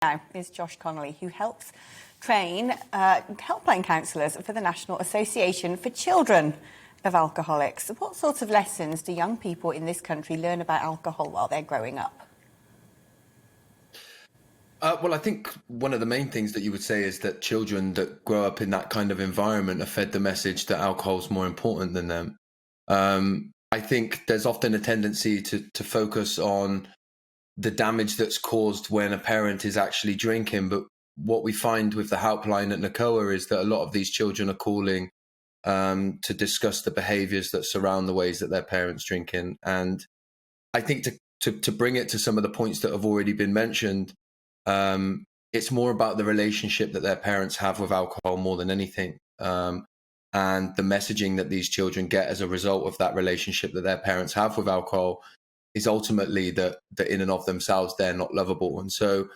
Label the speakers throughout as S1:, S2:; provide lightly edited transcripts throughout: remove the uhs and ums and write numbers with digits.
S1: Now is Josh Connolly, who helps train helpline counsellors for the National Association for Children of Alcoholics. What sorts of lessons do young people in this country learn about alcohol while they're growing up?
S2: Well, I think one of the main things that you would say is that children that grow up in that kind of environment are fed the message that alcohol is more important than them. I think there's often a tendency to focus on the damage that's caused when a parent is actually drinking. But what we find with the helpline at NACOA is that a lot of these children are calling to discuss the behaviours that surround the ways that their parents drinking. And I think to bring it to some of the points that have already been mentioned, it's more about the relationship that their parents have with alcohol more than anything. And the messaging that these children get as a result of that relationship that their parents have with alcohol is ultimately that in and of themselves, they're not lovable. And so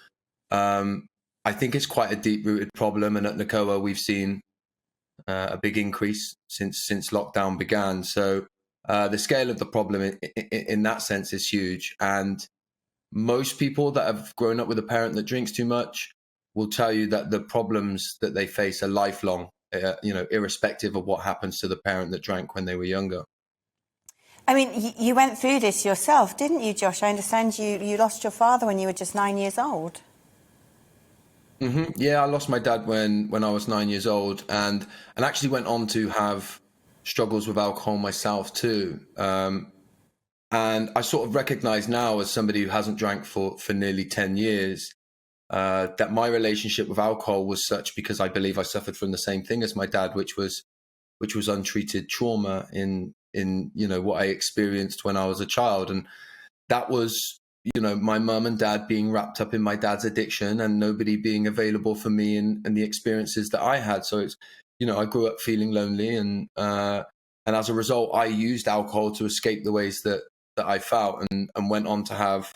S2: I think it's quite a deep-rooted problem. And at NACOA, we've seen a big increase since lockdown began. So the scale of the problem in that sense is huge. And most people that have grown up with a parent that drinks too much will tell you that the problems that they face are lifelong, irrespective of what happens to the parent that drank when they were younger.
S1: I mean, you went through this yourself, didn't you, Josh? I understand you lost your father when you were just 9 years old.
S2: Mm-hmm. Yeah, I lost my dad when I was 9 years old, and actually went on to have struggles with alcohol myself too. And I sort of recognize now, as somebody who hasn't drank for nearly 10 years, that my relationship with alcohol was such because I believe I suffered from the same thing as my dad, which was untreated trauma in what I experienced when I was a child. And that was, my mum and dad being wrapped up in my dad's addiction and nobody being available for me and the experiences that I had. So it's, I grew up feeling lonely, and as a result, I used alcohol to escape the ways that I felt, and went on to have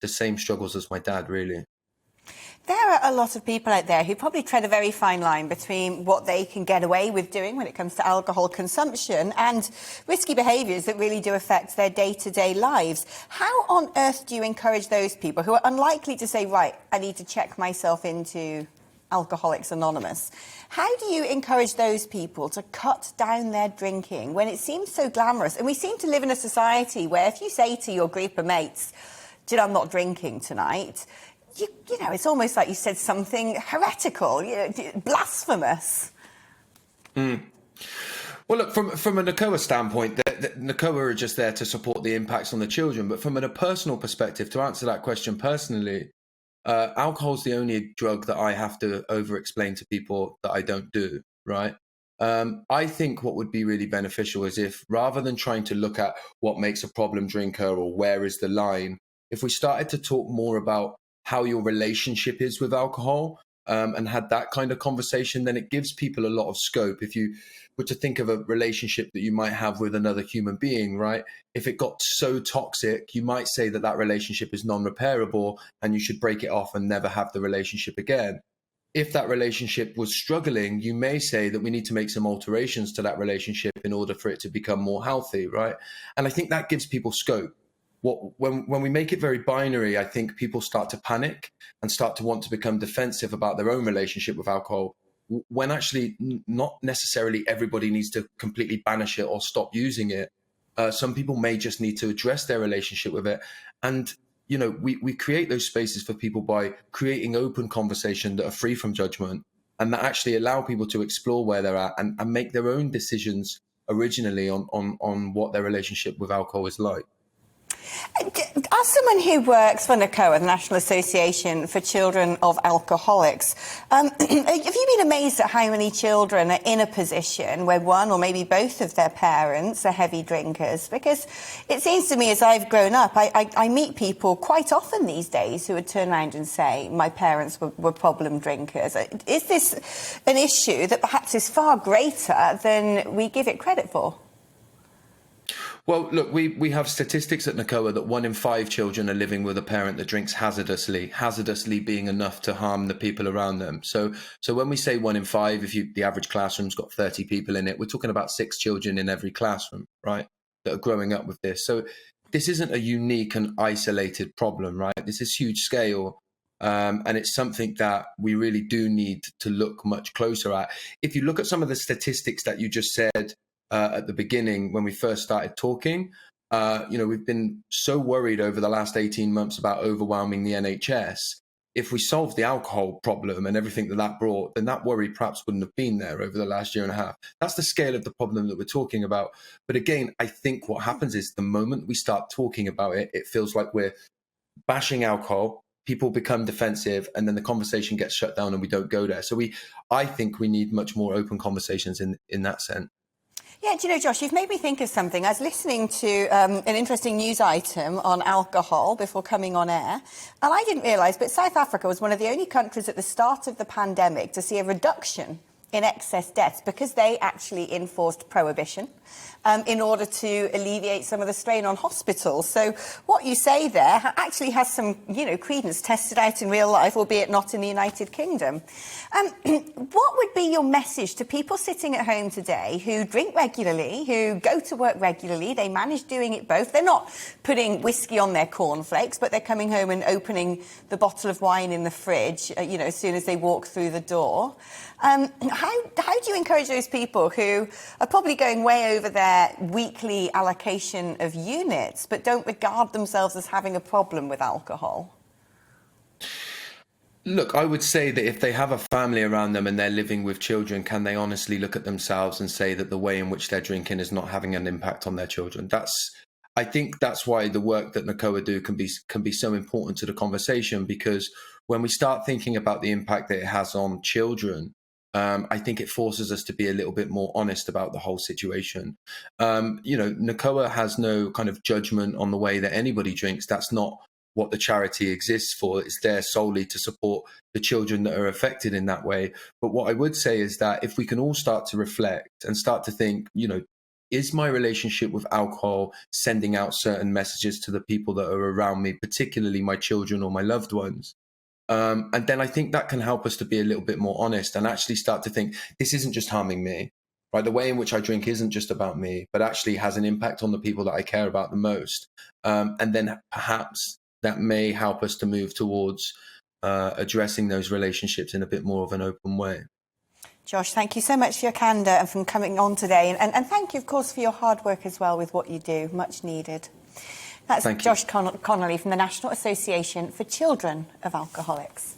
S2: the same struggles as my dad, really.
S1: There are a lot of people out there who probably tread a very fine line between what they can get away with doing when it comes to alcohol consumption and risky behaviours that really do affect their day-to-day lives. How on earth do you encourage those people who are unlikely to say, right, I need to check myself into Alcoholics Anonymous? How do you encourage those people to cut down their drinking when it seems so glamorous? And we seem to live in a society where if you say to your group of mates, I'm not drinking tonight, you know, it's almost like you said something heretical, blasphemous.
S2: Mm. Well, look, from a NACOA standpoint, the NACOA are just there to support the impacts on the children. But from a personal perspective, to answer that question personally, alcohol is the only drug that I have to over-explain to people that I don't do, right? I think what would be really beneficial is if, rather than trying to look at what makes a problem drinker or where is the line, if we started to talk more about how your relationship is with alcohol, and had that kind of conversation, then it gives people a lot of scope. If you were to think of a relationship that you might have with another human being, right? If it got so toxic, you might say that relationship is non-repairable and you should break it off and never have the relationship again. If that relationship was struggling, you may say that we need to make some alterations to that relationship in order for it to become more healthy, right? And I think that gives people scope. When we make it very binary, I think people start to panic and start to want to become defensive about their own relationship with alcohol, when actually not necessarily everybody needs to completely banish it or stop using it. Some people may just need to address their relationship with it. And, we create those spaces for people by creating open conversation that are free from judgment and that actually allow people to explore where they're at and make their own decisions originally on what their relationship with alcohol is like.
S1: As someone who works for NACOA, the National Association for Children of Alcoholics, have you been amazed at how many children are in a position where one or maybe both of their parents are heavy drinkers? Because it seems to me, as I've grown up, I meet people quite often these days who would turn around and say, my parents were problem drinkers. Is this an issue that perhaps is far greater than we give it credit for?
S2: Well, look, we have statistics at NACOA that 1 in 5 children are living with a parent that drinks hazardously being enough to harm the people around them. So when we say 1 in 5, the average classroom's got 30 people in it, we're talking about 6 children in every classroom, right, that are growing up with this. So this isn't a unique and isolated problem, right? This is huge scale. And it's something that we really do need to look much closer at. If you look at some of the statistics that you just said at the beginning when we first started talking, we've been so worried over the last 18 months about overwhelming the NHS. If we solved the alcohol problem and everything that brought, then that worry perhaps wouldn't have been there over the last year and a half. That's the scale of the problem that we're talking about. But again, I think what happens is the moment we start talking about it, it feels like we're bashing alcohol, people become defensive, and then the conversation gets shut down and we don't go there. So I think we need much more open conversations in that sense.
S1: Yeah, do you know, Josh, you've made me think of something. I was listening to an interesting news item on alcohol before coming on air, and I didn't realise, but South Africa was one of the only countries at the start of the pandemic to see a reduction in excess deaths because they actually enforced prohibition in order to alleviate some of the strain on hospitals. So what you say there actually has some, credence tested out in real life, albeit not in the United Kingdom. What would be your message to people sitting at home today who drink regularly, who go to work regularly, they manage doing it both? They're not putting whiskey on their cornflakes, but they're coming home and opening the bottle of wine in the fridge, as soon as they walk through the door. How do you encourage those people who are probably going way over their weekly allocation of units, but don't regard themselves as having a problem with alcohol?
S2: Look, I would say that if they have a family around them and they're living with children, can they honestly look at themselves and say that the way in which they're drinking is not having an impact on their children? I think that's why the work that NACOA do can be so important to the conversation, because when we start thinking about the impact that it has on children, I think it forces us to be a little bit more honest about the whole situation. NACOA has no kind of judgment on the way that anybody drinks. That's not what the charity exists for. It's there solely to support the children that are affected in that way. But what I would say is that if we can all start to reflect and start to think, is my relationship with alcohol sending out certain messages to the people that are around me, particularly my children or my loved ones? And then I think that can help us to be a little bit more honest and actually start to think, this isn't just harming me, right? The way in which I drink isn't just about me, but actually has an impact on the people that I care about the most. And then perhaps that may help us to move towards addressing those relationships in a bit more of an open way.
S1: Josh, thank you so much for your candour and for coming on today. And thank you, of course, for your hard work as well with what you do. Much needed. That's Josh Connolly from the National Association for Children of Alcoholics.